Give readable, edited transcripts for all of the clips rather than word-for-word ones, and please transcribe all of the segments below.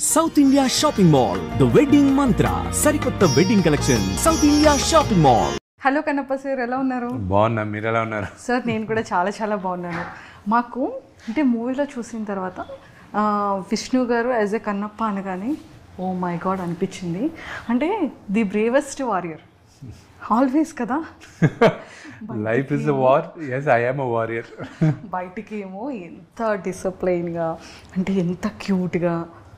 South India shopping mall the wedding మంత్ర సరికొత్త wedding collection south India shopping mall. Hello Kannappa sir, ఎలా ఉన్నారు? బాగున్నా, మీరు ఎలా ఉన్నారు? సార్ నేను కూడా చాలా చాలా బాగున్నాను. మాకు అంటే మూవీలో చూసిన తర్వాత విష్ణు గారు యాజ్ ఎ కన్నప్ప అనగానే ఓ మై గాడ్ అనిపించింది. అంటే ది బ్రేవెస్ట్ వారియర్ ఆల్వేస్ కదా. Life is a war. yes I am a warrior. బయటికి ఏమో ఎంత డిసిప్లైన్గా, అంటే ఎంత క్యూట్గా,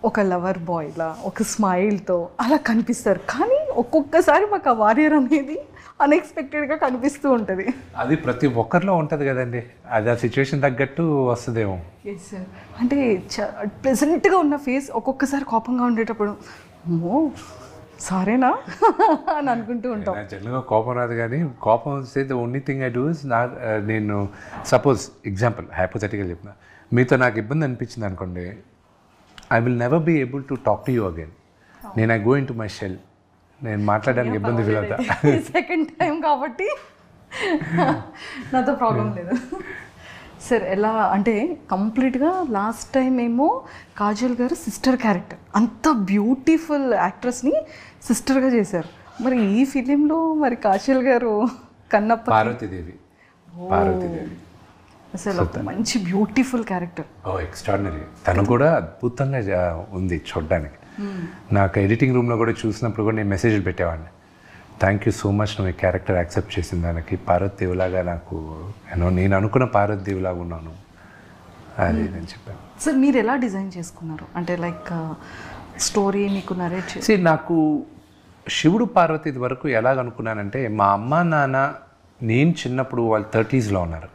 ఒక లవర్ బాయ్లా, ఒక స్మైల్తో అలా కనిపిస్తారు. కానీ ఒక్కొక్కసారి మాకు ఆ వారియర్ అనేది అన్ఎక్స్పెక్టెడ్గా కనిపిస్తూ ఉంటుంది. అది ప్రతి ఒక్కరిలో ఉంటుంది కదండి, అది ఆ సిచ్యువేషన్ తగ్గట్టు వస్తుందేమో. Yes sir. అంటే ప్రెజెంట్గా ఉన్న ఫేస్ ఒక్కొక్కసారి కోపంగా ఉండేటప్పుడు ఓ సారేనా అని అనుకుంటూ ఉంటాం. జనరల్గా కోపం రాదు, కానీ కోపం వస్తే the only thing I do is నేను సపోజ్ ఎగ్జాంపుల్ హైపోథెటికల్ చెప్పిన, మీతో నాకు ఇబ్బంది అనిపించింది అనుకోండి, I will never be able to talk to you again. నేను I go into my shell. నేను మాట్లాడడానికి ఇబ్బంది ఫీల్ అవుతా. సెకండ్ టైం కాబట్టి నాతో ప్రాబ్లం లేదు సార్. ఎలా అంటే కంప్లీట్గా లాస్ట్ టైం ఏమో కాజల్ గారు సిస్టర్ క్యారెక్టర్, అంత బ్యూటిఫుల్ యాక్ట్రెస్ని సిస్టర్గా చేశారు. మరి ఈ ఫిలింలో మరి కాజల్ గారు కన్నప్ప పార్వతీదేవి అసలు ఒక మంచి బ్యూటిఫుల్ క్యారెక్టర్. ఓ ఎక్స్ట్రాడినరీ. తను కూడా అద్భుతంగా ఉంది చూడడానికి. నాకు ఎడిటింగ్ రూమ్లో కూడా చూసినప్పుడు కూడా నేను మెసేజ్లు పెట్టేవాడిని, థ్యాంక్ యూ సో మచ్ నువ్వు ఈ క్యారెక్టర్ యాక్సెప్ట్ చేసిన దానికి. పార్వతీదేవిలాగా నాకు నేను అనుకున్న పార్వతీదేవిలాగా ఉన్నాను అది నేను చెప్పాను. సార్ మీరు ఎలా డిజైన్ చేసుకున్నారు? అంటే లైక్ స్టోరీ మీకు నరేట్ చేసి. నాకు శివుడు పార్వతి వరకు ఎలాగనుకున్నానంటే, మా అమ్మ నాన్న నేను చిన్నప్పుడు వాళ్ళు 30s ఉన్నారు.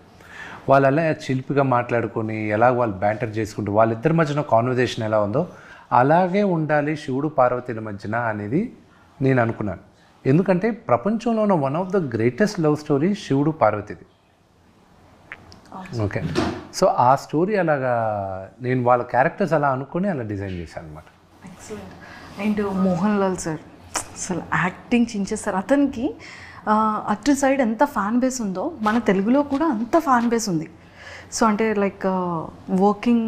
వాళ్ళు అలా చిలిపిగా మాట్లాడుకొని ఎలా వాళ్ళు బ్యాంటర్ చేసుకుంటూ వాళ్ళిద్దరి మధ్యన కాన్వర్జేషన్ ఎలా ఉందో అలాగే ఉండాలి శివుడు పార్వతీల మధ్యన అనేది నేను అనుకున్నాను. ఎందుకంటే ప్రపంచంలో ఉన్న one of the greatest love story శివుడు పార్వతిది. ఓకే, సో ఆ స్టోరీ అలాగా నేను వాళ్ళ క్యారెక్టర్స్ అలా అనుకుని అలా డిజైన్ చేశాను అనమాట. Excellent. And Mohan Lal sir అసలు యాక్టింగ్ చించేస్తారు. అతనికి అటు సైడ్ ఎంత ఫ్యాన్ బేస్ ఉందో మన తెలుగులో కూడా అంత ఫ్యాన్ బేస్ ఉంది. సో అంటే లైక్ వర్కింగ్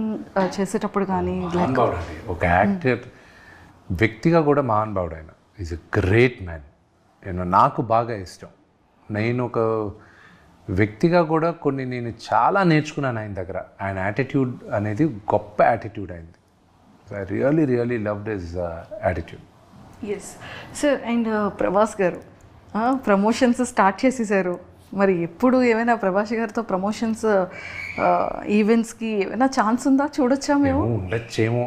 చేసేటప్పుడు కానీ మహానుభావుడు అండి, ఒక యాక్టర్ వ్యక్తిగా కూడా మహానుభావుడు. ఆయన ఈజ్ ఎ గ్రేట్ మ్యాన్. నాకు బాగా ఇష్టం. నేను ఒక వ్యక్తిగా కూడా నేను చాలా నేర్చుకున్నాను ఆయన దగ్గర. ఆయన యాటిట్యూడ్ అనేది గొప్ప యాటిట్యూడ్ అయింది. I really loved his attitude. Yes sir. And Prabhas గారు ప్రమోషన్స్ స్టార్ట్ చేసేసారు. మరి ఎప్పుడు ఏమైనా ప్రభాస్ గారితో ప్రమోషన్స్ ఈవెంట్స్కి ఏమైనా ఛాన్స్ ఉందా? చూడొచ్చా మేము? ఉండొచ్చేమో,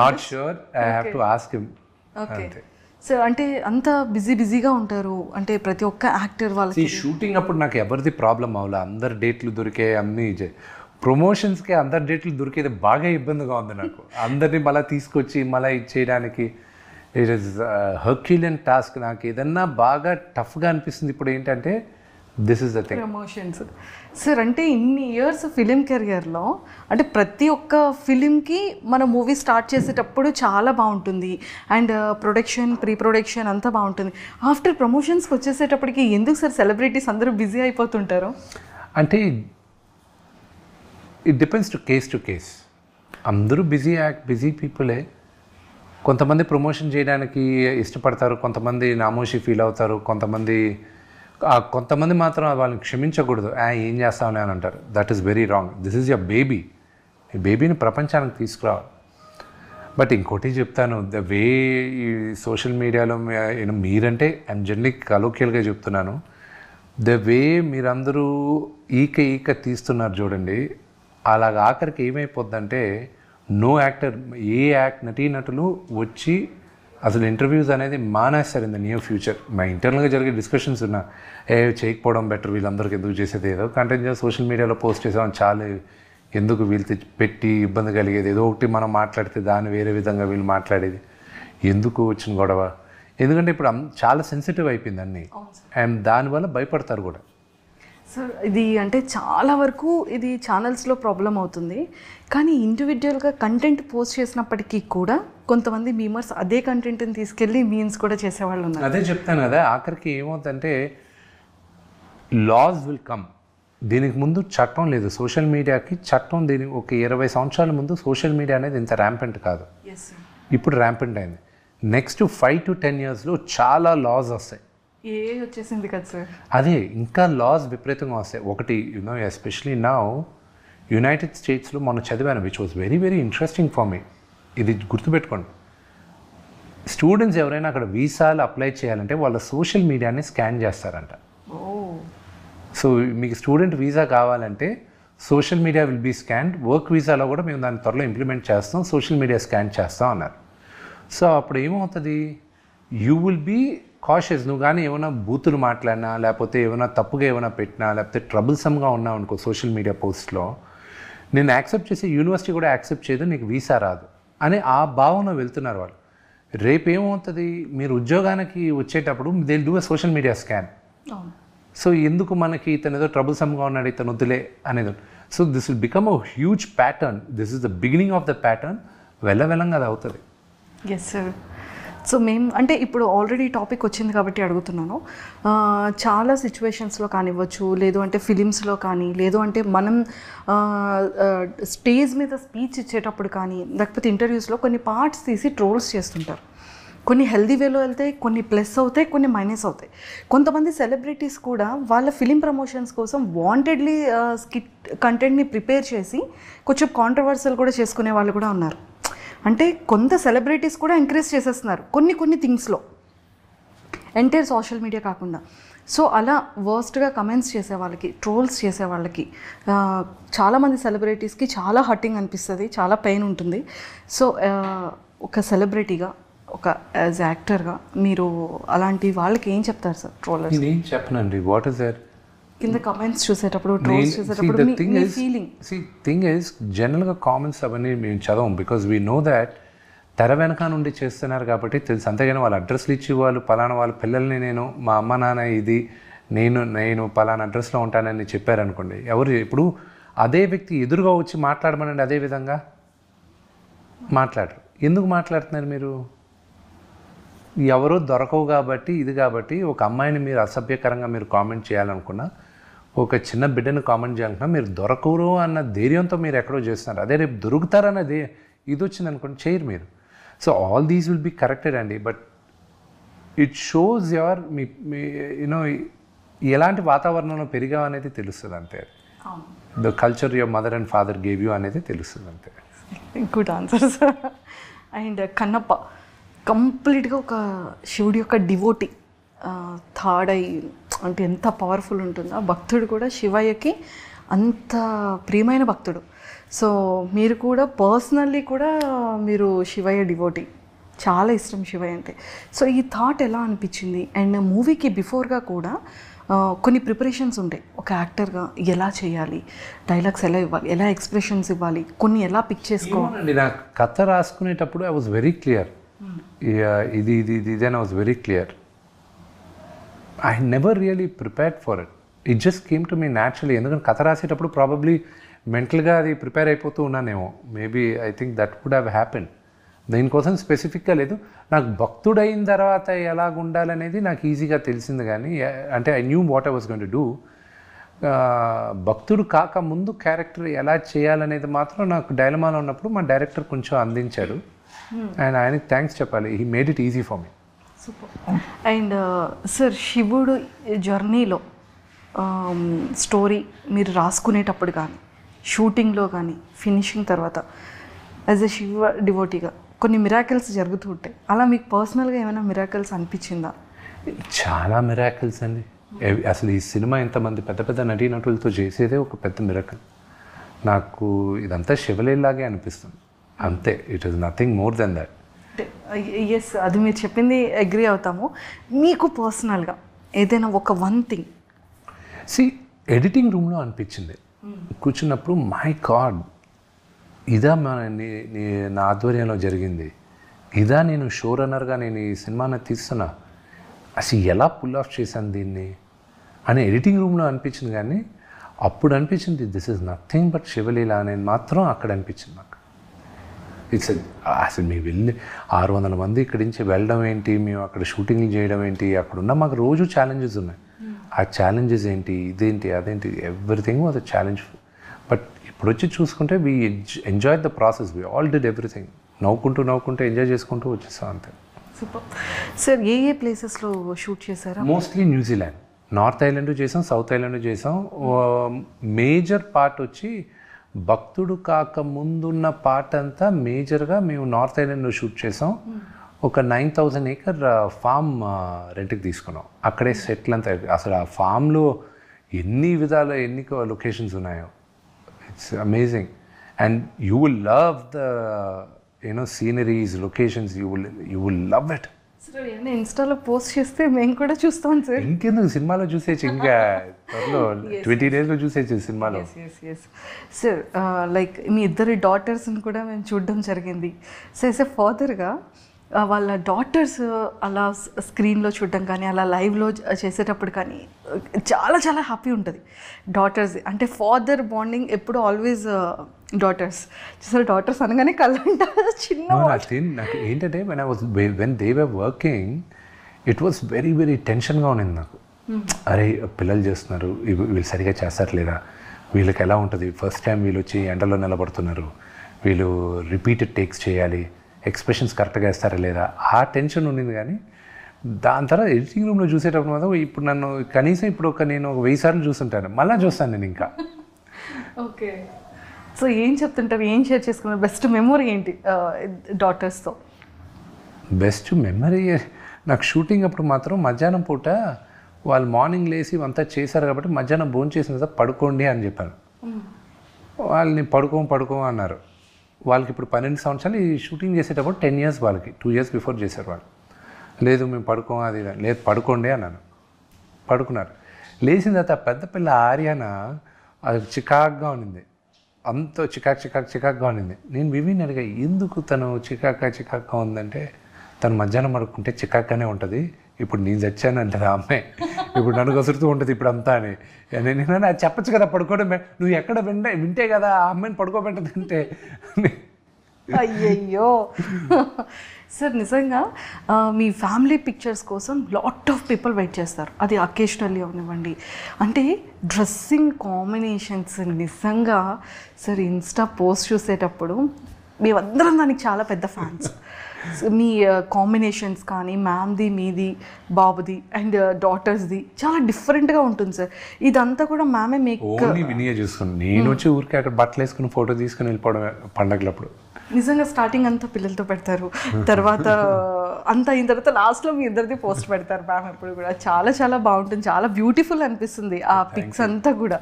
not sure, I have to ask him. Okay sir. అంటే అంత బిజీగా ఉంటారు, అంటే ప్రతి ఒక్క యాక్టర్ వాళ్ళకి. షూటింగ్ అప్పుడు నాకు ఎవరిది ప్రాబ్లం అవ్వలే, అందరు డేట్లు దొరికే, అన్నీ ప్రమోషన్స్కి అందరు డేట్లు దొరికేది బాగా ఇబ్బందిగా ఉంది నాకు. అందరినీ మళ్ళీ తీసుకొచ్చి మళ్ళీ ఇచ్చేయడానికి ఇట్ ఈస్ హర్క్యులియన్ టాస్క్. నాకు ఏదన్నా బాగా టఫ్గా అనిపిస్తుంది ఇప్పుడు ఏంటంటే this is the thing, promotions. Sir అంటే ఇన్ని ఇయర్స్ ఫిలిం కెరియర్లో అంటే ప్రతి ఒక్క ఫిలింకి మన మూవీ స్టార్ట్ చేసేటప్పుడు చాలా బాగుంటుంది, అండ్ ప్రొడక్షన్ ప్రీ ప్రొడక్షన్ అంతా బాగుంటుంది. ఆఫ్టర్ ప్రమోషన్స్కి వచ్చేసేటప్పటికి ఎందుకు సార్ సెలబ్రిటీస్ అందరూ బిజీ అయిపోతుంటారు? అంటే ఇట్ డిపెండ్స్ టు కేస్. అందరూ బిజీ పీపులే. కొంతమంది ప్రమోషన్ చేయడానికి ఇష్టపడతారు, కొంతమంది నామోషి ఫీల్ అవుతారు, కొంతమంది మాత్రం వాళ్ళని క్షమించకూడదు, ఏం చేస్తామని అని అంటారు. That is very wrong. This is your baby. ఈ బేబీని ప్రపంచానికి తీసుకురావాలి. బట్ ఇంకోటి చెప్తాను, ద వే ఈ సోషల్ మీడియాలో మీరంటే ఐఎమ్ జనరలీ కలోకియల్గా చెప్తున్నాను, ద వే మీరందరూ ఈక తీస్తున్నారు చూడండి, అలాగ ఆఖరికి ఏమైపోద్దంటే నో యాక్టర్, నటీనటులు వచ్చి అసలు ఇంటర్వ్యూస్ అనేది మానేస్తారు ఇన్ ద నియర్ ఫ్యూచర్. మా ఇంటర్నల్గా జరిగే డిస్కషన్స్ ఉన్నా, చేయకపోవడం బెటర్, వీళ్ళందరికీ ఎందుకు చేసేది, ఏదో కంటెంట్ సోషల్ మీడియాలో పోస్ట్ చేసాం చాలు, ఎందుకు వీళ్ళు పెట్టి ఇబ్బంది కలిగేది, ఏదో ఒకటి మనం మాట్లాడితే దాన్ని వేరే విధంగా వీళ్ళు మాట్లాడేది, ఎందుకు వచ్చిన గొడవ. ఎందుకంటే ఇప్పుడు చాలా సెన్సిటివ్ అయిపోయింది అన్నీ, అండ్ దానివల్ల భయపడతారు కూడా. సార్ ఇది అంటే చాలా వరకు ఇది ఛానల్స్లో ప్రాబ్లం అవుతుంది, కానీ ఇండివిజువల్గా కంటెంట్ పోస్ట్ చేసినప్పటికీ కూడా కొంతమంది మీమర్స్ అదే కంటెంట్ని తీసుకెళ్ళి మీమ్స్ కూడా చేసేవాళ్ళు ఉన్నారు. అదే చెప్తాను కదా, ఆఖరికి ఏమవుతుందంటే లాస్ విల్ కమ్. దీనికి ముందు చట్టం లేదు, సోషల్ మీడియాకి చట్టం దీనికి ఒక 20 సంవత్సరాల ముందు సోషల్ మీడియా అనేది ఇంత ర్యాంపెంట్ కాదు, ఇప్పుడు ర్యాంపెంట్ అయింది. నెక్స్ట్ 5 to 10 yearsలో చాలా లాస్ వస్తాయి. వచ్చేసింది కదా సార్, అదే ఇంకా లాస్ విపరీతంగా వస్తాయి. ఒకటి యూనో ఎస్పెషలీ నౌ యునైటెడ్ స్టేట్స్లో మొన్న చదివాను, which was very very interesting for me. ఇది గుర్తుపెట్టుకోండి, స్టూడెంట్స్ ఎవరైనా అక్కడ వీసాలు అప్లై చేయాలంటే వాళ్ళ సోషల్ మీడియాని స్కాన్ చేస్తారంట. సో మీకు స్టూడెంట్ వీసా కావాలంటే social media will be scan. Work వీసాలో కూడా మేము దాన్ని త్వరలో ఇంప్లిమెంట్ చేస్తాం, సోషల్ మీడియా స్కాన్ చేస్తాం అన్నారు. సో అప్పుడు ఏమవుతుంది, యూ విల్ బీ కాషియస్. నువ్వు కానీ ఏమైనా బూతులు మాట్లాడినా, లేకపోతే ఏమైనా తప్పుగా ఏమైనా పెట్టినా, లేకపోతే ట్రబుల్సమ్గా ఉన్నావు అనుకో సోషల్ మీడియా పోస్ట్లో, నేను యాక్సెప్ట్ చేసి యూనివర్సిటీ కూడా యాక్సెప్ట్ చేయదు, నీకు వీసా రాదు అని ఆ భావన వెళ్తున్నారు వాళ్ళు. రేపు ఏమవుతుంది, మీరు ఉద్యోగానికి వచ్చేటప్పుడు they do a social media scan. So ఎందుకు మనకి ఇతను ఏదో ట్రబుల్సమ్గా ఉన్నాడు, ఇతను వద్దులే అనేది. So this will become a huge pattern. This is the beginning of the pattern. వెళ్ళంగా అది అవుతుంది. Yes sir. సో మేము అంటే ఇప్పుడు ఆల్రెడీ టాపిక్ వచ్చింది కాబట్టి అడుగుతున్నాను. చాలా సిచ్యువేషన్స్లో కానివ్వచ్చు, లేదు అంటే ఫిలిమ్స్లో కానీ, లేదు అంటే మనం స్టేజ్ మీద స్పీచ్ ఇచ్చేటప్పుడు కానీ, లేకపోతే ఇంటర్వ్యూస్లో కొన్ని పార్ట్స్ తీసి ట్రోల్స్ చేస్తుంటారు. కొన్ని హెల్దీ వేలో వెళ్తాయి, కొన్ని ప్లస్ అవుతాయి, కొన్ని మైనస్ అవుతాయి. కొంతమంది సెలబ్రిటీస్ కూడా వాళ్ళ ఫిలిం ప్రమోషన్స్ కోసం వాంటెడ్లీ స్కిట్ కంటెంట్ని ప్రిపేర్ చేసి కొంచెం కాంట్రవర్సల్ కూడా చేసుకునే వాళ్ళు కూడా ఉన్నారు. అంటే కొంత సెలబ్రిటీస్ కూడా ఎంకరేజ్ చేసేస్తున్నారు కొన్ని థింగ్స్లో, ఎంటైర్ సోషల్ మీడియా కాకుండా. సో అలా వర్స్ట్గా కమెంట్స్ చేసే వాళ్ళకి, ట్రోల్స్ చేసే వాళ్ళకి, చాలామంది సెలబ్రిటీస్కి చాలా హర్టింగ్ అనిపిస్తుంది, చాలా పెయిన్ ఉంటుంది. సో ఒక సెలబ్రిటీగా, ఒక యాజ్ యాక్టర్గా మీరు అలాంటి వాళ్ళకి ఏం చెప్తారు సార్? ట్రోలర్స్ ఏం చెప్పనండి. వాట్ ఇస్ దట్ కింద కామెంట్స్ చూసేటప్పుడు, ట్రోల్స్ చూసేటప్పుడు మీ ఫీలింగ్? థింగ్ ఈజ్ జనరల్గా కామెంట్స్ అవన్నీ మేము చదవం, బికాజ్ వీ నో దాట్ తెర వెనక నుండి చేస్తున్నారు కాబట్టి తెలుసు. అంతేగాని వాళ్ళ అడ్రస్లు ఇచ్చి వాళ్ళు పలానా వాళ్ళ పిల్లల్ని నేను మా అమ్మ నాన్న ఇది నేను పలానా అడ్రస్లో ఉంటానని చెప్పారనుకోండి, ఎవరు ఇప్పుడు అదే వ్యక్తి ఎదురుగా వచ్చి మాట్లాడమనండి, అదే విధంగా మాట్లాడరు. ఎందుకు మాట్లాడుతున్నారు మీరు? ఎవరో దొరకవు కాబట్టి, ఇది కాబట్టి ఒక అమ్మాయిని మీరు అసభ్యకరంగా మీరు కామెంట్ చేయాలనుకున్నా, ఒక చిన్న బిడ్డను కామెంట్ చేయాలనుకున్నా, మీరు దొరకరు అన్న ధైర్యంతో మీరు ఎక్కడో చేస్తున్నారు. అదే రేపు దొరుకుతారన్నది ఇది వచ్చింది అనుకోండి, చేయరు మీరు. So all these will be corrected అండి. బట్ ఇట్ షోస్ యువర్ మీ యూనో ఎలాంటి వాతావరణంలో పెరిగావు అనేది తెలుస్తుంది అంతే. The culture your mother and father gave you అనేది తెలుస్తుంది అంతే. Good answer sir. And Kannappa కంప్లీట్గా ఒక శివుడి యొక్క డివోటీ, థర్డ్ ఐ అంటే ఎంత పవర్ఫుల్ ఉంటుందో. భక్తుడు కూడా శివయ్యకి అంత ప్రియమైన భక్తుడు. సో మీరు కూడా పర్సనల్లీ కూడా మీరు శివయ్య డివోటీ, చాలా ఇష్టం శివయ్య అంటే. సో ఈ థాట్ ఎలా అనిపించింది? అండ్ మూవీకి బిఫోర్గా కూడా కొన్ని ప్రిపరేషన్స్ ఉంటాయి, ఒక యాక్టర్గా ఎలా చేయాలి, డైలాగ్స్ ఎలా ఇవ్వాలి, ఎలా ఎక్స్ప్రెషన్స్ ఇవ్వాలి, కొన్ని ఎలా పిక్ చేసుకోవాలి. నాకు కథ రాసుకునేటప్పుడు ఐ వాజ్ వెరీ క్లియర్. ఇది then I was very clear. I never really prepared for it. It just came to me naturally. ఎందుకంటే కథ రాసేటప్పుడు ప్రాబబ్లీ మెంటల్గా అది ప్రిపేర్ అయిపోతూ ఉన్నానేమో. Maybe I think that would have happen. దీనికోసం స్పెసిఫిక్గా లేదు. నాకు భక్తుడైన తర్వాత ఎలాగ ఉండాలనేది నాకు ఈజీగా తెలిసింది, కానీ అంటే I knew what I was going to do. భక్తుడు కాక ముందు క్యారెక్టర్ ఎలా చేయాలనేది మాత్రం నాకు డైలమాలో ఉన్నప్పుడు మా డైరెక్టర్ కొంచెం అందించాడు. అండ్ ఆయనకి థ్యాంక్స్ చెప్పాలి. He made it easy for me. Super. And sir, శివుడు జర్నీలో స్టోరీ మీరు రాసుకునేటప్పుడు కానీ, షూటింగ్లో కానీ, ఫినిషింగ్ తర్వాత యాజ్ ఎ శివ డివోటీగా కొన్ని మిరాకిల్స్ జరుగుతూ ఉంటాయి. అలా మీకు పర్సనల్గా ఏమైనా మిరాకిల్స్ అనిపించిందా? చాలా మిరాకిల్స్ అండి. అసలు ఈ సినిమా ఇంతమంది పెద్ద పెద్ద నటీనటులతో చేసేదే ఒక పెద్ద మిరాకిల్. నాకు ఇదంతా శివలీలాగే అనిపిస్తుంది అంతే. It is nothing more than that. Yes, అది మీరు చెప్పింది అగ్రీ అవుతాము. మీకు పర్సనల్గా ఏదైనా ఒక వన్ థింగ్? ఎడిటింగ్ రూమ్లో అనిపించింది కూర్చున్నప్పుడు, మై గాడ్, ఇదా నా ఆధ్వర్యంలో జరిగింది, ఇదా నేను షో రన్నర్గా నేను ఈ సినిమాని తీస్తున్నా, అసలు ఎలా పుల్ ఆఫ్ చేశాను దీన్ని అని ఎడిటింగ్ రూమ్లో అనిపించింది. కానీ అప్పుడు అనిపించింది దిస్ ఈజ్ నథింగ్ బట్ శివలీల అనేది మాత్రం అక్కడ అనిపించింది నాకు. ఇట్స్ అసలు మేము వెళ్ళి 600 మంది ఇక్కడి నుంచి వెళ్ళడం ఏంటి, మేము అక్కడ షూటింగ్లు చేయడం ఏంటి, అక్కడున్న మాకు రోజు ఛాలెంజెస్ ఉన్నాయి. ఆ ఛాలెంజెస్ ఏంటి, ఇదేంటి, అదేంటి, everything was a challenge. But ఇప్పుడు వచ్చి చూసుకుంటే we enjoy the process, we all did everything. నవ్వుకుంటూ ఎంజాయ్ చేసుకుంటూ వచ్చేస్తాం అంతే. Super sir. ఏ ప్లేసెస్లో షూట్ చేశారా? మోస్ట్లీ న్యూజిలాండ్, నార్త్ ఐలాండ్ చేసాం, సౌత్ ఐలాండ్ చేసాం. మేజర్ పార్ట్ వచ్చి భక్తుడు కాక ముందున్న పార్ట్ అంతా మేజర్గా మేము నార్త్ ఐలాండ్లో షూట్ చేసాం. ఒక 9,000 acre ఫామ్ రెంట్కి తీసుకున్నాం. అక్కడే సెటిల్ అంతా. అసలు ఆ ఫామ్లో ఎన్ని విధాల ఎన్ని లొకేషన్స్ ఉన్నాయో, it's amazing. And you will love the sceneries, locations, you will love it. Sir ఏమైనా ఇన్స్టాలో పోస్ట్ చేస్తే మేము కూడా చూస్తాం సార్. ఇంకెందుకు, సినిమాలో చూసేయచ్చు, ఇంకా త్వరలో 20 daysలో చూసేయచ్చు సినిమాలో. సార్ లైక్ మీ ఇద్దరి డాటర్స్ని కూడా మేము చూడడం జరిగింది. సో యాజ్ ఎ ఫాదర్గా వాళ్ళ డాటర్స్ అలా స్క్రీన్లో చూడడం కానీ, అలా లైవ్లో చేసేటప్పుడు కానీ చాలా చాలా హ్యాపీ ఉంటుంది. డాటర్స్ అంటే ఫాదర్ బాండింగ్ ఎప్పుడు ఆల్వేస్ డాటర్స్. చూసారు డాటర్స్ అనగానే కళ్ళంట చిన్న. నాకు ఏంటంటే when they were working it was very very టెన్షన్గా ఉన్నింది నాకు. అరే పిల్లలు చేస్తున్నారు, వీళ్ళు సరిగా చేస్తారు లేదా, వీళ్ళకి ఎలా ఉంటుంది, ఫస్ట్ టైం వీళ్ళు వచ్చి ఎండలో నిలబడుతున్నారు, వీళ్ళు రిపీటెడ్ టేక్స్ చేయాలి, ఎక్స్ప్రెషన్స్ కరెక్ట్గా వేస్తారా లేదా, ఆ టెన్షన్ ఉండింది. కానీ దాని తర్వాత ఎడిటింగ్ రూమ్లో చూసేటప్పుడు మాత్రం ఇప్పుడు నన్ను కనీసం ఇప్పుడు నేను 1000 సార్లు చూస్తుంటాను, మళ్ళీ చూస్తాను నేను ఇంకా. ఓకే. సో ఏం చెప్తుంటారు, ఏం షేర్ చేసుకున్నారు? బెస్ట్ మెమొరీ ఏంటి డాటర్స్తో? బెస్ట్ మెమరీ నాకు షూటింగ్ అప్పుడు మాత్రం మధ్యాహ్నం పూట వాళ్ళు మార్నింగ్ లేసి అంతా చేశారు కాబట్టి మధ్యాహ్నం భోజనం చేసిన తర్వాత పడుకోండి అని చెప్పాను. వాళ్ళని పడుకో అన్నారు. వాళ్ళకి ఇప్పుడు 12 సంవత్సరాలు. ఈ షూటింగ్ చేసేటప్పుడు 10 years వాళ్ళకి, 2 years బిఫోర్ చేశారు వాళ్ళు. లేదు మేము పడుకోం, అది లేదు పడుకోండి అన్నాను. పడుకున్నారు. లేచిన తర్వాత పెద్ద పిల్ల ఆర్యాన అది చికాక్గా ఉన్నింది, అంత చికాక్గా ఉన్నింది. నేను వివిని అడిగా ఎందుకు తను చికాక్గా ఉందంటే, తను మధ్యాహ్నం పడుకుంటే చికాక్గానే ఉంటుంది, ఇప్పుడు నేను చచ్చాను అంటది ఆ అమ్మాయి, ఇప్పుడు నన్ను కసురుతూ ఉంటుంది ఇప్పుడు అంతా అని. నేను అది చెప్పచ్చు కదా, పడుకోవడం నువ్వు ఎక్కడ వింటే కదా ఆ అమ్మాయిని పడుకోబెట్టదంటే. అయ్యయ్యో సార్, నిజంగా మీ ఫ్యామిలీ పిక్చర్స్ కోసం లాట్ ఆఫ్ పీపుల్ వెయిట్ చేస్తారు. అది అకేషనల్లీ అవనివ్వండి. అంటే డ్రెస్సింగ్ కాంబినేషన్స్ నిజంగా సార్ ఇన్స్టా పోస్ట్ చూసేటప్పుడు మేమందరం దానికి చాలా పెద్ద ఫ్యాన్స్. మీ కాంబినేషన్స్ కానీ మ్యామ్ది, మీది, బాబుది అండ్ డాటర్స్ది చాలా డిఫరెంట్గా ఉంటుంది సార్. ఇదంతా కూడా మ్యామే మీకు వినియే చూసుకుని, నేను వచ్చి ఊరికి అక్కడ బట్టలు వేసుకుని ఫోటో తీసుకుని వెళ్ళిపోవడం పండగలప్పుడు. నిజంగా స్టార్టింగ్ అంతా పిల్లలతో పెడతారు, తర్వాత అంతా అయిన తర్వాత లాస్ట్లో మీ ఇద్దరిది పోస్ట్ పెడతారు మ్యామ్ ఎప్పుడు కూడా. చాలా చాలా బాగుంటుంది, చాలా బ్యూటిఫుల్ అనిపిస్తుంది ఆ పిక్స్ అంతా కూడా.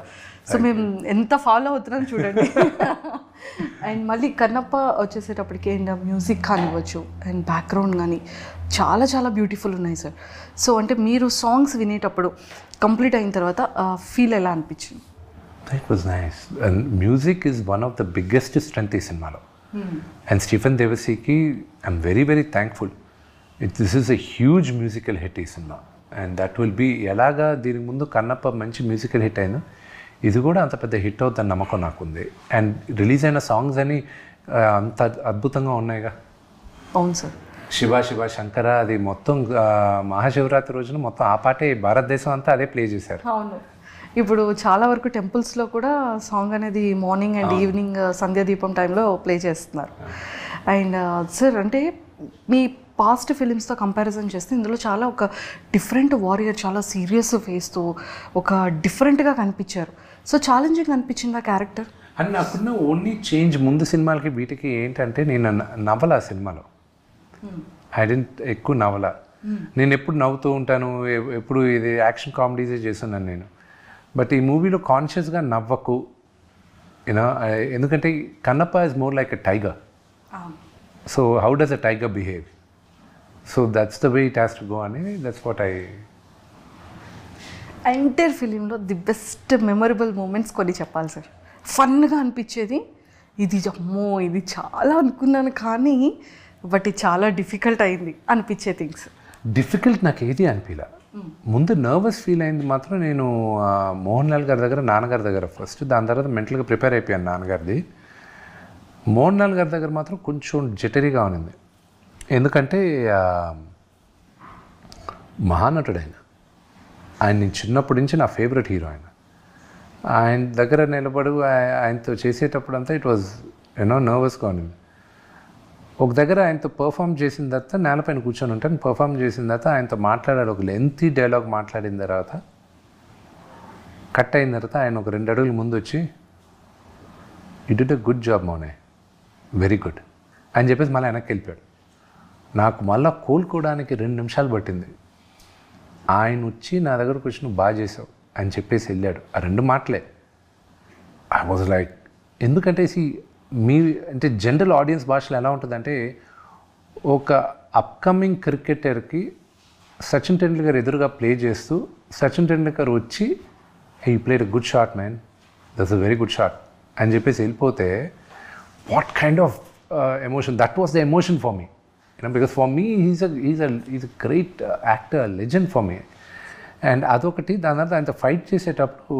సో మేము ఎంత ఫాలో అవుతున్నాం చూడండి. అండ్ మళ్ళీ కన్నప్ప వచ్చేసేటప్పటికి అండ్ మ్యూజిక్ కానివ్వచ్చు అండ్ బ్యాక్గ్రౌండ్ కానీ చాలా చాలా బ్యూటిఫుల్ ఉన్నాయి సార్. సో అంటే మీరు సాంగ్స్ వినేటప్పుడు కంప్లీట్ అయిన తర్వాత ఫీల్ ఎలా అనిపించింది? It was nice. And music is one of the biggest strength ఈ సినిమాలో. అండ్ స్టీఫెన్ దేవసీకి I'm very very thankful. This is a huge musical hit ఈ సినిమా. అండ్ దట్ విల్ బీ, ఎలాగా దీనికి ముందు కన్నప్ప మంచి మ్యూజికల్ హిట్ అయిందో ఇది కూడా అంత పెద్ద హిట్ అవుతుందని నమ్మకం నాకుంది. అండ్ రిలీజ్ అయిన సాంగ్స్ అని అంత అద్భుతంగా ఉన్నాయిగా. అవును సార్. శివ శివ శంకర అది మొత్తం మహాశివరాత్రి రోజున మొత్తం ఆ పాటే భారతదేశం అంతా అదే ప్లే చేశారు. అవును. ఇప్పుడు చాలా వరకు టెంపుల్స్లో కూడా సాంగ్ అనేది మార్నింగ్ అండ్ ఈవినింగ్ సంధ్యాదీపం టైంలో ప్లే చేస్తున్నారు. అండ్ సార్ అంటే మీ పాస్ట్ ఫిలిమ్స్తో కంపారిజన్ చేస్తే ఇందులో చాలా ఒక డిఫరెంట్ వారియర్, చాలా సీరియస్ ఫేస్తో ఒక డిఫరెంట్గా కనిపించారు. సో ఛాలెంజింగ్ అనిపించింది ఆ క్యారెక్టర్. అండ్ నాకున్న ఓన్లీ చేంజ్ ముందు సినిమాలకి వీటికి ఏంటంటే నేను నవల సినిమాలో ఐ డెంట్ ఎక్కువ నవల. నేను ఎప్పుడు నవ్వుతూ ఉంటాను, ఎప్పుడు ఇది యాక్షన్ కామెడీసే చేస్తున్నాను నేను. బట్ ఈ మూవీలో కాన్షియస్గా నవ్వకు యూనో, ఎందుకంటే Kannappa is more like a tiger. So how does a tiger behave? So that's the way it has to go అని, దట్స్ వాట్ ఐ. ఎంటైర్ ఫిలింలో ది బెస్ట్ మెమరబుల్ మూమెంట్స్ కొన్ని చెప్పాలి సార్. ఫన్గా అనిపించేది ఇది, అమ్మో ఇది చాలా అనుకున్నాను కానీ బట్ ఇది చాలా డిఫికల్ట్ అయింది అనిపించే థింగ్స్. డిఫికల్ట్ నాకు ఏది అనిపించలే. ముందు నర్వస్ ఫీల్ అయింది మాత్రం నేను మోహన్ లాల్ గారి దగ్గర, నాన్నగారి దగ్గర ఫస్ట్, దాని తర్వాత మెంటల్గా ప్రిపేర్ అయిపోయాను నాన్నగారిది. మోహన్ లాల్ గారి దగ్గర మాత్రం కొంచెం జటరీగా ఉన్నింది. ఎందుకంటే మహానటుడు ఆయన, ఆయన నేను చిన్నప్పటి నుంచి నా ఫేవరెట్ హీరో ఆయన దగ్గర నిలబడు ఆయనతో చేసేటప్పుడు అంతా ఇట్ వాజ్ నర్వస్గా ఉంది. ఒక దగ్గర ఆయనతో పర్ఫామ్ చేసిన తర్వాత నేలపైన కూర్చొని ఉంటాను, పర్ఫామ్ చేసిన తర్వాత ఆయనతో మాట్లాడాడు. ఒక లెంతీ డైలాగ్ మాట్లాడిన తర్వాత కట్ అయిన తర్వాత ఆయన ఒక 2 అడుగులు ముందు వచ్చి, you did a good job మౌనే, వెరీ గుడ్ అని చెప్పేసి మళ్ళీ వెనక్కి వెళ్ళిపోయాడు. నాకు మళ్ళీ కోలుకోవడానికి 2 నిమిషాలు పట్టింది. ఆయన వచ్చి నా దగ్గరకు వచ్చి నువ్వు బాగా చేసావు అని చెప్పేసి వెళ్ళాడు. ఆ 2 మాటలే. ఐ వాజ్ లైక్, ఎందుకంటే అంటే జనరల్ ఆడియన్స్ భాషలో ఎలా ఉంటుందంటే, ఒక అప్కమింగ్ క్రికెటర్కి సచిన్ టెండూల్కర్ ఎదురుగా ప్లే చేస్తూ సచిన్ టెండూల్కర్ వచ్చి he played a good shot man, that's a very good shot అని చెప్పేసి వెళ్ళిపోతే, what kind of emotion, that was the emotion for me. Because for me is a great actor, legend for me. And అదొకటి. దాని తర్వాత ఆయనతో fight చేసేటప్పుడు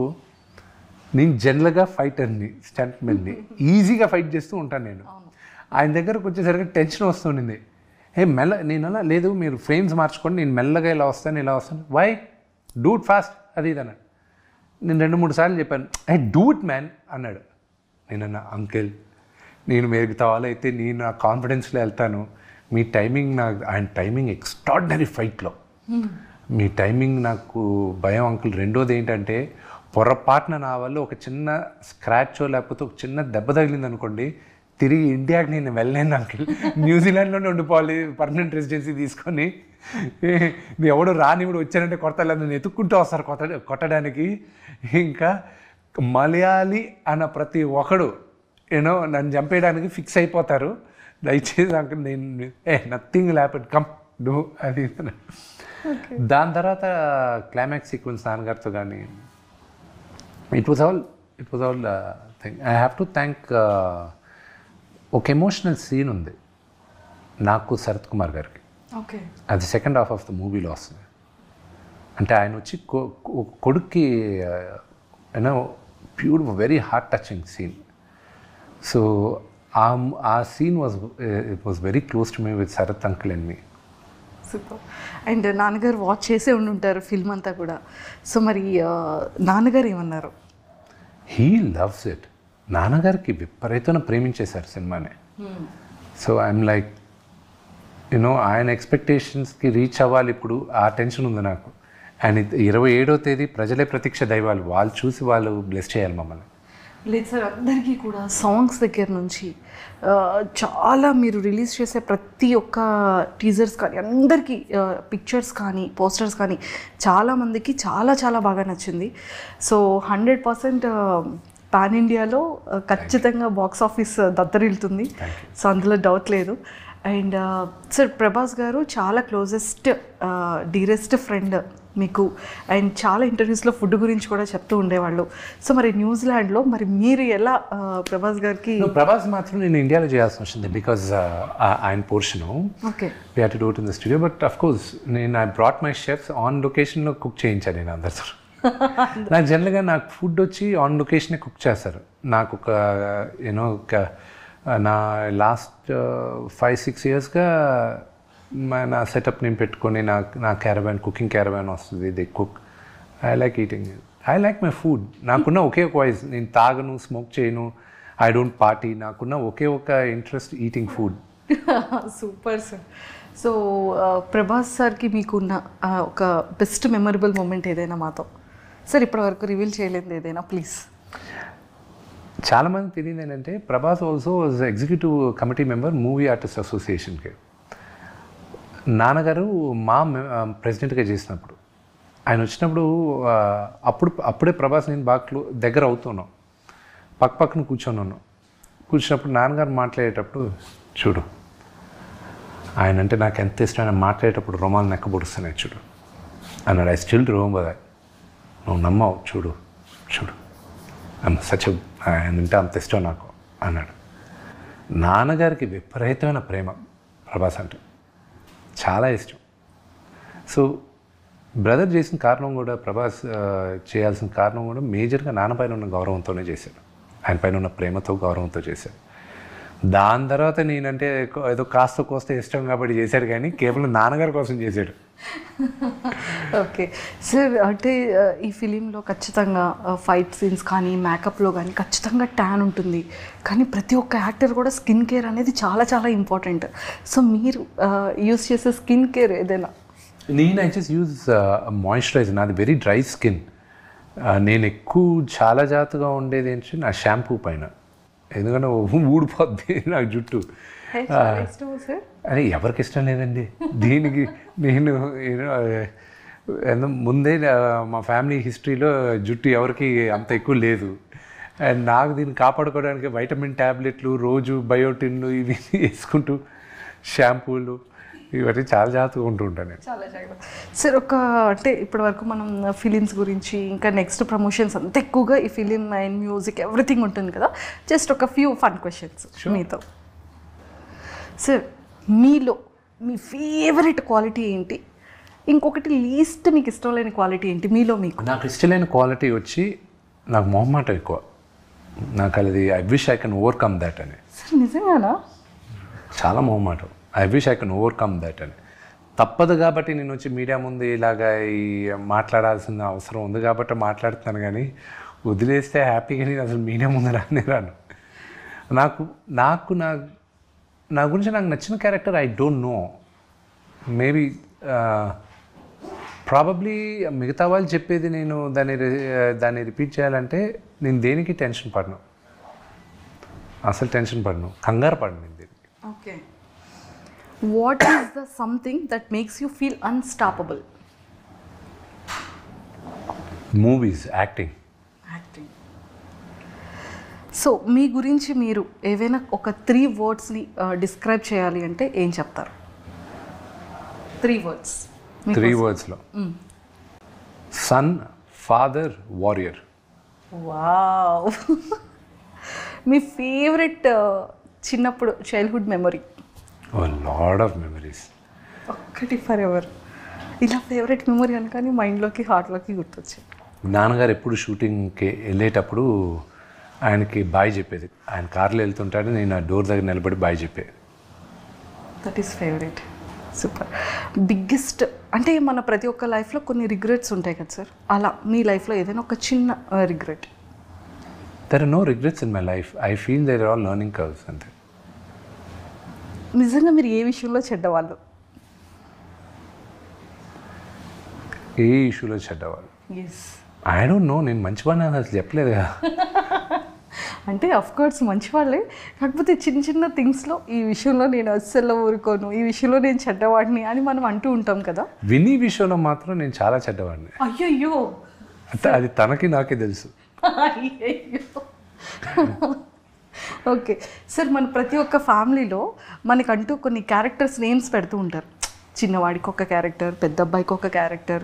నేను జనరల్గా ఫైటర్ని, స్టంట్మెన్ని, ఈజీగా ఫైట్ చేస్తూ ఉంటాను నేను. ఆయన దగ్గరకు వచ్చేసరికి టెన్షన్ వస్తుండింది. నేను అలా లేదు, మీరు ఫ్రేమ్స్ మార్చుకోండి, నేను మెల్లగా ఇలా వస్తాను. వై డూ ఇట్ ఫాస్ట్, అది ఇది అన్నాడు. నేను 2-3 సార్లు చెప్పాను, డూ ఇట్ మ్యాన్ అన్నాడు. నేనన్నా, అంకిల్ నేను మీరు అయితే నేను నా కాన్ఫిడెన్స్లో వెళ్తాను, మీ టైమింగ్ ఆయన టైమింగ్ ఎక్స్ట్రాడినరీ ఫైట్లో, మీ టైమింగ్ నాకు భయం అంకుల్. రెండోది ఏంటంటే, పొరపాటున నా వల్ల ఒక చిన్న స్క్రాచో లేకపోతే ఒక చిన్న దెబ్బ తగిలింది అనుకోండి, తిరిగి ఇండియాకి నేను వెళ్ళలేను అంకుల్, న్యూజిలాండ్లోనే ఉండిపోవాలి పర్మనెంట్ రెసిడెన్సీ తీసుకొని. ఎవడు రానివుడు వచ్చానంటే కొడతాను, నన్ను ఎత్తుక్కుంటూ వస్తారు కొట్టడానికి. ఇంకా మలయాళీ అన్న ప్రతి ఒక్కడు నన్ను చంపేయడానికి ఫిక్స్ అయిపోతారు. దయచేసి అంకుల్ నేను నథింగ్ హ్యాపెన్, కమ్ డూ అది. దాని తర్వాత క్లైమాక్స్ సీక్వెన్స్ నాన్నగారితో కానీ, it was all thing. I have to thank ఒక ఎమోషనల్ సీన్ ఉంది నాకు శరత్ కుమార్ గారికి. అది సెకండ్ హాఫ్ ఆఫ్ ద మూవీలో వస్తుంది. అంటే ఆయన వచ్చి కొడుక్కి beautiful, very heart touching scene. So ఆ scene was very close to me with Sarath uncle and me. Super. And నాన్నగారు వాచ్ చేసే ఉండుంటారు ఫిల్మ్ అంతా కూడా. సో మరి నాన్నగారు ఏమన్నారు? He loves it. నాన్నగారికి విపరీతంగా ప్రేమించేశారు సినిమాని. సో ఐఎమ్ లైక్ ఆయన ఎక్స్పెక్టేషన్స్కి రీచ్ అవ్వాలి ఇప్పుడు, ఆ టెన్షన్ ఉంది నాకు. అండ్ 27వ తేదీ ప్రజలే ప్రతీక్ష దైవాలు, వాళ్ళు చూసి వాళ్ళు బ్లెస్ చేయాలి మమ్మల్ని. లేదు సార్, అందరికీ కూడా సాంగ్స్ దగ్గర నుంచి చాలా మీరు రిలీజ్ చేసే ప్రతి ఒక్క టీజర్స్ కానీ, అందరికీ పిక్చర్స్ కానీ, పోస్టర్స్ కానీ చాలామందికి చాలా చాలా బాగా నచ్చింది. సో 100% పాన్ ఇండియాలో ఖచ్చితంగా బాక్స్ ఆఫీస్ దద్దరిల్లుతుంది. సో అందులో డౌట్ లేదు. అండ్ సార్, ప్రభాస్ గారు చాలా క్లోజెస్ట్ డీరెస్ట్ ఫ్రెండ్ మీకు. అండ్ చాలా ఇంటర్వ్యూస్లో ఫుడ్ గురించి కూడా చెప్తూ ఉండేవాళ్ళు. సో మరి న్యూజిలాండ్లో మరి మీరు ఎలా ప్రభాస్ గారికి? ప్రభాస్ మాత్రం నేను ఇండియాలో చేయాల్సి వచ్చింది, బికాజ్ ఆయన portion okay we had to do it in the studio. But of course I brought my chefs on లొకేషన్లో కుక్ చేయించాను నేను అందరితో. నాకు జనరల్గా నాకు ఫుడ్ వచ్చి ఆన్ లొకేషనే కుక్ చేస్తారు. నాకు ఒక నా లాస్ట్ 5-6 ఇయర్స్గా నా సెటప్ నేను పెట్టుకొని నా క్యారవాన్, కుకింగ్ క్యారవాన్ వస్తుంది. They cook. I like eating, I like my food. నాకున్న ఒకే ఒక వాయిస్, నేను తాగను, స్మోక్ చేయను, ఐ డోంట్ పార్టీ. నాకున్న ఒకే ఒక interest eating food. Super sir. So Prabhas సార్కి మీకున్న ఒక బెస్ట్ మెమరబుల్ మూమెంట్ ఏదైనా మాతో సార్ ఇప్పటివరకు రివీల్ చేయలేదు ఏదైనా ప్లీజ్? చాలామంది తెలియదు ఏంటంటే, Prabhas also was executive committee member movie artist అసోసియేషన్కి. నాన్నగారు మా ప్రెసిడెంట్గా చేసినప్పుడు ఆయన వచ్చినప్పుడు అప్పుడే ప్రభాస్ నేను బాగా దగ్గర అవుతున్నాం, పక్కన కూర్చున్నాను. కూర్చున్నప్పుడు నాన్నగారు మాట్లాడేటప్పుడు, చూడు ఆయన అంటే నాకు ఎంత ఇష్టమైన, మాట్లాడేటప్పుడు రోమాలు నెక్క పొడుస్తున్నాయి చూడు అన్నాడు. I still remember that. నువ్వు నమ్మవు, చూడు సచ్ ఆయన అంటే అంత ఇష్టం నాకు అన్నాడు. నాన్నగారికి విపరీతమైన ప్రేమ ప్రభాస్ అంటే, చాలా ఇష్టం. సో బ్రదర్ చేసిన కారణం కూడా, ప్రభాస్ చేయాల్సిన కారణం కూడా మేజర్గా నాన్న పైన ఉన్న గౌరవంతోనే చేశాడు. ఆయన పైన ఉన్న ప్రేమతో, గౌరవంతో చేశాడు. దాని తర్వాత నేనంటే ఏదో కాస్త కోస్త ఇష్టం కాబట్టి చేశాడు, కానీ కేవలం నాన్నగారి కోసం చేశాడు. ఓకే సార్, అంటే ఈ ఫిలింలో ఖచ్చితంగా ఫైట్ సీన్స్ కానీ మేకప్లో కానీ ఖచ్చితంగా ట్యాన్ ఉంటుంది, కానీ ప్రతి ఒక్క యాక్టర్ కూడా స్కిన్ కేర్ అనేది చాలా చాలా ఇంపార్టెంట్. సో మీరు యూస్ చేసే స్కిన్ కేర్ ఏదైనా? నేను ఐ జస్ట్ యూజ్ మాయిశ్చరైజర్. నాది వెరీ డ్రై స్కిన్. నేను ఎక్కువ చాలా జాగ్రత్తగా ఉండేది ఏంటంటే నా షాంపూ పైన, ఎందుకంటే ఊడిపోద్ది నాకు జుట్టు. అరే ఎవరికి ఇష్టం లేదండి దీనికి. నేను ముందే మా ఫ్యామిలీ హిస్టరీలో జుట్టు ఎవరికి అంత ఎక్కువ లేదు, అండ్ నాకు దీన్ని కాపాడుకోవడానికి వైటమిన్ ట్యాబ్లెట్లు, రోజు బయోటిన్లు ఇవి వేసుకుంటూ షాంపూలు ఇవన్నీ చాలా జాగ్రత్తగా ఉంటూ ఉంటాను నేను. చాలా జాగ్రత్త సార్. అంటే ఇప్పటి వరకు మనం ఫిలిమ్స్ గురించి ఇంకా నెక్స్ట్ ప్రమోషన్స్ అంత ఎక్కువగా ఈ ఫిలిం అండ్ మ్యూజిక్ ఎవ్రీథింగ్ ఉంటుంది కదా, జస్ట్ ఒక ఫ్యూ ఫన్ క్వశ్చన్స్ మీతో. సార్ మీలో మీ ఫేవరెట్ క్వాలిటీ ఏంటి? ఇంకొకటి లీస్ట్ మీకు ఇష్టం లేని క్వాలిటీ ఏంటి మీలో మీకు? నాకు ఇష్టం లేని క్వాలిటీ వచ్చి నాకు మొహమాటం ఎక్కువ. నాకు అది I wish I can overcome that అని. సార్ నిజంగానా? చాలా మొహమాటం. I wish I can overcome that అని. తప్పదు కాబట్టి నేను వచ్చి మీడియా ముందు ఇలాగా ఈ మాట్లాడాల్సిన అవసరం ఉంది కాబట్టి మాట్లాడుతున్నాను, కానీ వదిలేస్తే హ్యాపీగా నేను అసలు మీడియా ముందు రాను. నాకు నా గురించి నాకు నచ్చిన character I don't know, maybe probably మిగతా వాళ్ళు చెప్పేది నేను దాన్ని రిపీట్ చేయాలంటే నేను దేనికి టెన్షన్ పడను, అసలు టెన్షన్ పడను, కంగారు పడను నేను దేనికి. Okay, what is the something that makes you feel unstoppable? Movies, acting. So మీ గురించి మీరు ఏవైనా ఒక 3 wordsని డిస్క్రైబ్ చేయాలి అంటే ఏం చెప్తారు? 3 words. 3 wordsలో సన్, ఫాదర్, వారియర్. వావ్. మీ ఫేవరెట్ చిన్నప్పుడు childhood memory? Lot of memories. ఒక్కటి ఫర్ ఎవర్ ఇలా ఫేవరెట్ మెమరీ అనగానే మైండ్లోకి హార్ట్లోకి గుర్తొచ్చింది. నాన్నగారు ఎప్పుడు షూటింగ్కి వెళ్ళేటప్పుడు ఆయనకి బాయ్ చెప్పేది. ఆయన కార్లో వెళ్తుంటాడు, నేను ఆ డోర్ దగ్గర నిలబడి బాయ్ చెప్పేది. That is favourite. Super. Biggest అంటే మన ప్రతి ఒక్క లైఫ్లో కొన్ని రిగ్రెట్స్ ఉంటాయి కదా సార్, అలా మీ లైఫ్లో ఏదైనా ఒక చిన్న regret? There are no regrets in my life. I feel there are all learning curves అంతే. నిజంగా మీరు ఏ విషయంలో చెడ్డవాళ్ళు? ఏ ఇష్యూలో చెడ్డవాళ్ళు? ఎస్. ఐ డోంట్ నో, నేను మంచివాడిని అసలు చెప్పలేదు కదా. అంటే అఫ్ కోర్స్ మంచివాళ్ళే, కాకపోతే చిన్న చిన్న థింగ్స్లో ఈ విషయంలో నేను అస్సలు ఊరుకోను, ఈ విషయంలో నేను చెడ్డవాడిని అని మనం అంటూ ఉంటాం కదా. విని విషయంలో మాత్రం నేను చాలా చెడ్డవాడిని. అయ్యయ్యో, అంటే అది తనకి నాకే తెలుసు. అయ్యయ్యో. ఓకే సార్, మన ప్రతి ఒక్క ఫ్యామిలీలో మనకంటూ కొన్ని క్యారెక్టర్స్ నేమ్స్ పెడుతూ ఉంటారు. చిన్నవాడికి ఒక క్యారెక్టర్, పెద్ద అబ్బాయికి ఒక క్యారెక్టర్,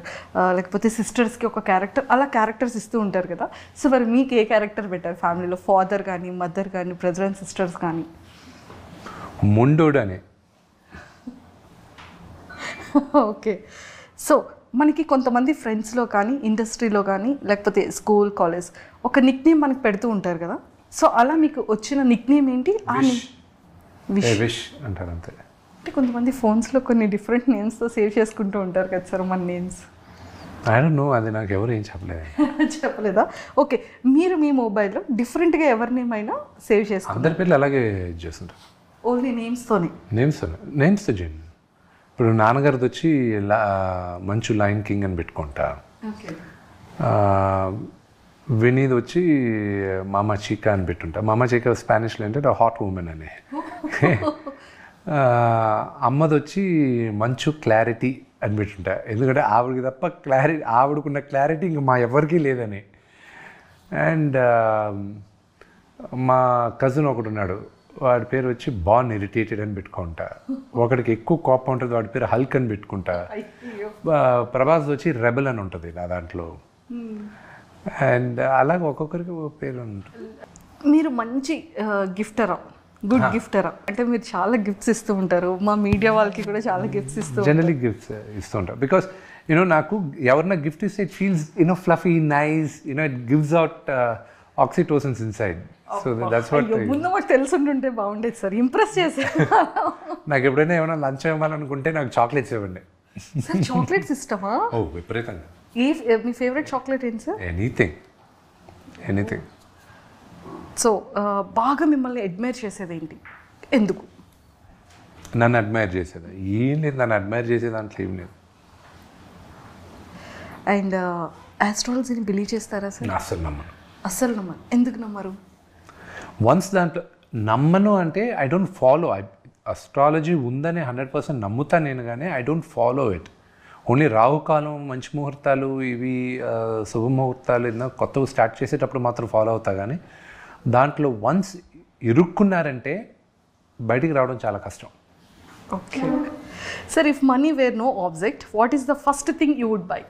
లేకపోతే సిస్టర్స్కి ఒక క్యారెక్టర్, అలా క్యారెక్టర్స్ ఇస్తూ ఉంటారు కదా. సో మరి మీకు ఏ క్యారెక్టర్ పెట్టారు ఫ్యామిలీలో? ఫాదర్ కానీ, మదర్ కానీ, బ్రదర్ అండ్ సిస్టర్స్ కానీ? మొండోడు అని. ఓకే. సో మనకి కొంతమంది ఫ్రెండ్స్లో కానీ, ఇండస్ట్రీలో కానీ, లేకపోతే స్కూల్, కాలేజ్ ఒక నిక్ నేమ్ మనకు పెడుతూ ఉంటారు కదా. సో అలా మీకు వచ్చిన నిక్ నేమ్ ఏంటి? విష్ అంటారు అంతే. అంటే కొంతమంది ఫోన్స్లో కొన్ని డిఫరెంట్ నేమ్స్తో సేవ్ చేసుకుంటూ ఉంటారు కదా సార్ మన నేమ్స్. ఐ డోంట్ నో, అది నాకు ఎవరు ఏం చెప్పలేదు. చెప్పలేదా? ఓకే, మీరు మీ మొబైల్లో డిఫరెంట్గా ఎవరి నేమ్ అయినా సేవ్ చేసుకుంటారు? అందరి పేర్లు అలాగే చేస్తుంటారు. ఓన్లీ నేమ్స్తోనే? నేమ్స్తో చేయండి. ఇప్పుడు నాన్నగారిది వచ్చి మంచు లయన్ కింగ్ అని పెట్టుకుంటా. వినీది వచ్చి మామా చీకా అని పెట్టుంటా. మామా చీకా స్పానిష్లో ఏంటంటే హాట్ ఉమెన్ అని. అమ్మది వచ్చి మంచు క్లారిటీ అని పెట్టుంటా, ఎందుకంటే ఆవిడకి తప్ప ఆవిడకున్న క్లారిటీ ఇంకా మా ఎవరికీ లేదని. అండ్ మా కజిన్ ఒకడు ఉన్నాడు, వాడి పేరు వచ్చి బాన్ ఇరిటేటెడ్ అని పెట్టుకుంటా. ఒకడికి ఎక్కువ కోపం ఉంటుంది, వాడి పేరు హల్క్ అని పెట్టుకుంటా. ప్రభాస్ వచ్చి రెబల్ అని ఉంటుంది నా దాంట్లో. అండ్ అలాగే ఒక్కొక్కరికి ఒక పేరు ఉంటుంది. మీరు మంచి గిఫ్టరా, గుడ్ గిఫ్టరా? అంటే మీరు చాలా గిఫ్ట్స్ ఇస్తూ ఉంటారు, మా మీడియా వాళ్ళకి కూడా చాలా గిఫ్ట్స్ ఇస్తూ జనరలీ గిఫ్ట్స్ ఇస్తూ ఉంటారు. బికాస్ నాకు ఎవరన్నా గిఫ్ట్ ఇస్తే it feels fluffy, nice, it gives out oxytocins inside. So that's what. ముందు మాకు తెలుసుంటుంటే బాగుండేది సార్, ఇంప్రెస్ చేసే. నాకు ఎప్పుడైనా ఏమైనా లంచ్ ఇవ్వాలనుకుంటే నాకు చాక్లెట్స్ ఇవ్వండి. సార్ చాక్లెట్స్ ఇష్టమా? ఓ విపరీతంగా. మీ ఫేవరెట్ చాక్లెట్ ఏంటి సార్? ఎనీథింగ్. సో బాగా మిమ్మల్ని అడ్మైర్ చేసేది ఏంటి, ఎందుకు? నన్ను అడ్మైర్ చేసేదా? ఏం లేదు, నన్ను అడ్మైర్ చేసే దాంట్లో ఏం లేదు. అండ్ ఆస్ట్రాలజీని బిలీవ్ చేస్తారా సార్? అస్సలు నమ్మను. అస్సలు నమ్మరు. ఎందుకు నమ్మరు? వన్స్ దాంట్లో నమ్మను అంటే ఐ డోంట్ ఫాలో. అస్ట్రాలజీ ఉందని 100% నమ్ముతా నేను, కానీ I don't follow it. Only రాహుకాలం, మంచి ముహూర్తాలు, ఇవి శుభముహూర్తాలు ఏదైనా కొత్తగా స్టార్ట్ చేసేటప్పుడు మాత్రం ఫాలో అవుతా, కానీ దాంట్లో వన్స్ ఇరుక్కున్నారంటే బయటికి రావడం చాలా కష్టం. Okay sir, if money were no object, what is the first thing you would buy?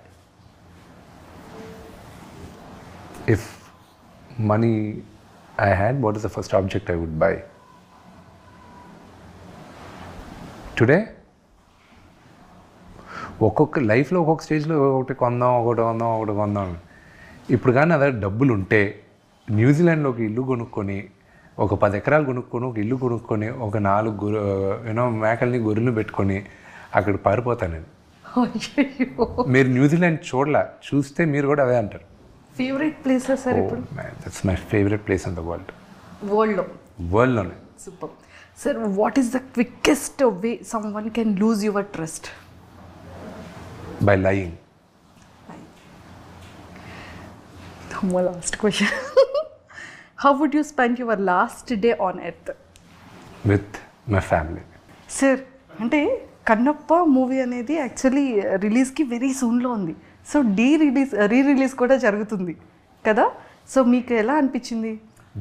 If money I had, what is the first object I would buy? Today, ఒక్కొక్క లైఫ్లో ఒక్కొక్క స్టేజ్లో ఒకటి కొందాం. ఇప్పుడు కానీ అదే డబ్బులు ఉంటే న్యూజిలాండ్లో ఒక ఇల్లు కొనుక్కొని, ఒక 10 ఎకరాలు కొనుక్కొని, ఒక ఇల్లు కొనుక్కొని, ఒక 4 మేకల్ని గొర్రెలు పెట్టుకొని అక్కడ పారిపోతాను నేను. మీరు న్యూజిలాండ్ చూస్తే మీరు కూడా అదే అంటారు. ఫేవరెట్ ప్లేస్ సార్ ఇప్పుడు? That's my favourite place in the world. వరల్డ్లోనే. Super sir. What is the quickest way someone can lose your trust? By lying. Last question. How would you spend your last day on earth? With my family. Sir అంటే Kannappa movie అనేది actually రిలీజ్కి very సూన్లో ఉంది. So re release కూడా జరుగుతుంది కదా, so మీకు ఎలా అనిపించింది?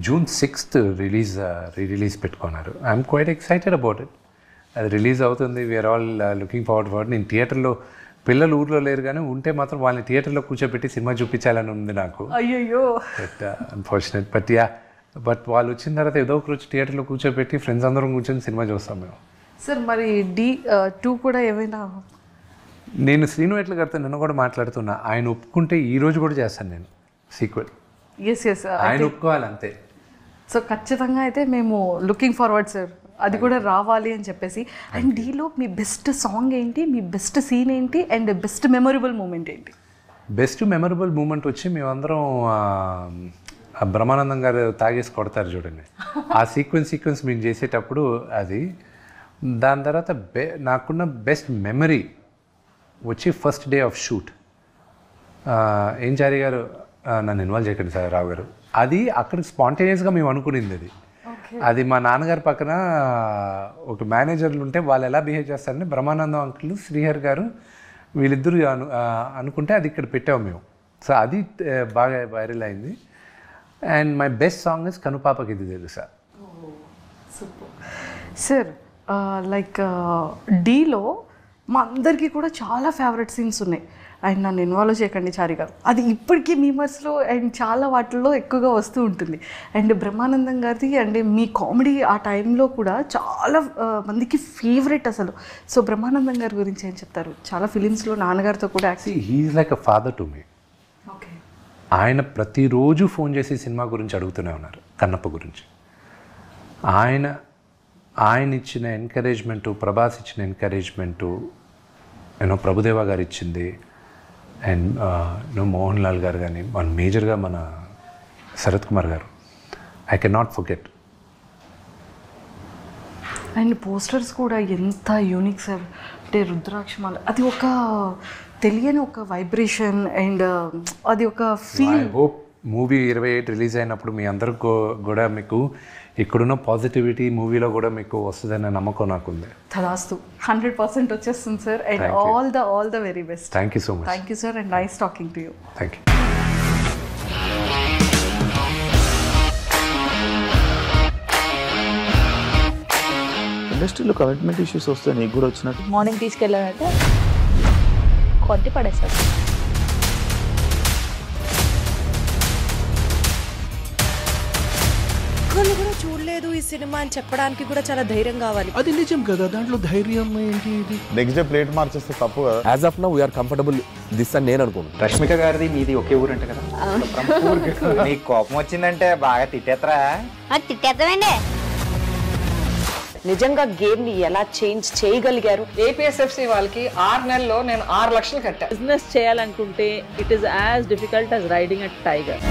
June 6th రిలీజ్ పెట్టుకున్నారు. I'm quite excited about it. అది రిలీజ్ అవుతుంది, we're all looking forward for. నేను థియేటర్లో, పిల్లలు ఊర్లో లేరు కానీ ఉంటే మాత్రం వాళ్ళని థియేటర్లో కూర్చోబెట్టి సినిమా చూపించాలని ఉంది నాకు. అయ్యో బట్ అన్ఫార్చునేట్. బట్ వాళ్ళు వచ్చిన తర్వాత ఏదో ఒక రోజు థియేటర్లో కూర్చోబెట్టి ఫ్రెండ్స్ అందరం కూర్చొని సినిమా చూస్తాం మేము. సార్ మరి D2 కూడా ఏమైనా? నేను శ్రీను ఎట్ల గారితో నిన్న కూడా మాట్లాడుతున్నా, ఆయన ఒప్పుకుంటే ఈ రోజు కూడా చేస్తాను నేను సీక్వెల్. ఎస్ ఆయన ఒప్పుకోవాలి అంతే. సో ఖచ్చితంగా అయితే మేము లుకింగ్ ఫార్వర్డ్ సార్, అది కూడా రావాలి అని చెప్పేసి. అండ్ డీలో మీ బెస్ట్ సాంగ్ ఏంటి, మీ బెస్ట్ సీన్ ఏంటి, అండ్ బెస్ట్ మెమొరబుల్ మూమెంట్ ఏంటి? బెస్ట్ మెమొరబుల్ మూమెంట్ వచ్చి మేమందరం బ్రహ్మానందం గారు తాగేసి కొడతారు చూడండి, ఆ సీక్వెన్స్ మేము చేసేటప్పుడు అది. దాని తర్వాత నాకున్న బెస్ట్ మెమరీ వచ్చి ఫస్ట్ డే ఆఫ్ షూట్. ఏం చారి గారు నన్ను ఇన్వాల్వ్ చేయకండి సార్, రావు గారు, అది అక్కడికి స్పాంటేనియస్గా మేము అనుకునింది. అది మా నాన్నగారి పక్కన ఒక మేనేజర్లు ఉంటే వాళ్ళు ఎలా బిహేవ్ చేస్తారంటే బ్రహ్మానందం అంకుల్, శ్రీహర్ గారు వీళ్ళిద్దరు అనుకుంటే అది ఇక్కడ పెట్టాము మేము. సో అది బాగా వైరల్ అయింది. And my best song is కనుపాపకి ఇది తెలుసా. సార్ లైక్ డీలో మా అందరికీ కూడా చాలా ఫేవరెట్ సీన్స్ ఉన్నాయి. అండ్ నన్ను ఇన్వాల్వ్ చేయకండి చారి గారు, అది ఇప్పటికీ మీమర్స్లో అండ్ చాలా వాటిల్లో ఎక్కువగా వస్తూ ఉంటుంది. అండ్ బ్రహ్మానందం గారిది అండ్ మీ కామెడీ ఆ టైంలో కూడా చాలా మందికి ఫేవరెట్ అసలు. సో బ్రహ్మానందం గారి గురించి ఏం చెప్తారు? చాలా ఫిలిమ్స్లో నాన్నగారితో కూడా actually he is like a father to me. Okay. ఆయన ప్రతిరోజు ఫోన్ చేసి సినిమా గురించి అడుగుతూనే ఉన్నారు, కన్నప్ప గురించి. ఆయన ఇచ్చిన ఎంకరేజ్మెంటు, ప్రభాస్ ఇచ్చిన ఎంకరేజ్మెంటు, ప్రభుదేవ గారు ఇచ్చింది, అండ్ మోహన్ లాల్ గారు కానీ, మన మేజర్గా మన శరత్ కుమార్ గారు, I can not forget. And posters కూడా ఎంత యూనిక్ సార్, అంటే రుద్రాక్షమాల, అది ఒక తెలియని ఒక వైబ్రేషన్ అండ్ అది ఒక feel. I hope movie 28 release అయినప్పుడు మీ అందరికి కూడా మీకు ఇక్కడున్న పాజిటివిటీ మూవీలో కూడా మీకు వస్తుందనే నమ్మకం నాకుంది. తదాస్తు 100% వచ్చేస్తుంది sir. And all the very best. Thank you so much. Thank you sir, and nice talking to you. Thank you. ఇండస్ట్రీలో కమిట్మెంట్ ఇష్యూస్ వస్తే నీకు కూడా వచ్చినట్టు మార్నింగ్ తీసుకెళ్ళాలంటే కొట్టి పడేస్తారు. ఒక్కళ్ళు కూడా చూడలేదు ఈ సినిమా అని చెప్పడానికి కూడా చాలా ధైర్యం కావాలి. అది నిజం కదా, దాంట్లో ధైర్యం ఏంటి? ఇది నెక్స్ట్ డే ప్లేట్ మార్చేస్తే తప్పు కదా. As of now we're comfortable this అని నేను అనుకుంటున్నాను. రష్మిక గారిది మీది ఒకే ఊరంట కదా. నీకు కోపం వచ్చిందంటే బాగా తిట్టేత్తరా? తిట్టేద్దామండి. నిజంగా గేమ్ ని ఎలా చేంజ్ చేయగలిగారు? ఏపీఎస్ఎఫ్సి వాళ్ళకి 6 నెలల్లో నేను 6 లక్షలు కట్టా. బిజినెస్ చేయాలనుకుంటే it is as difficult as riding a tiger.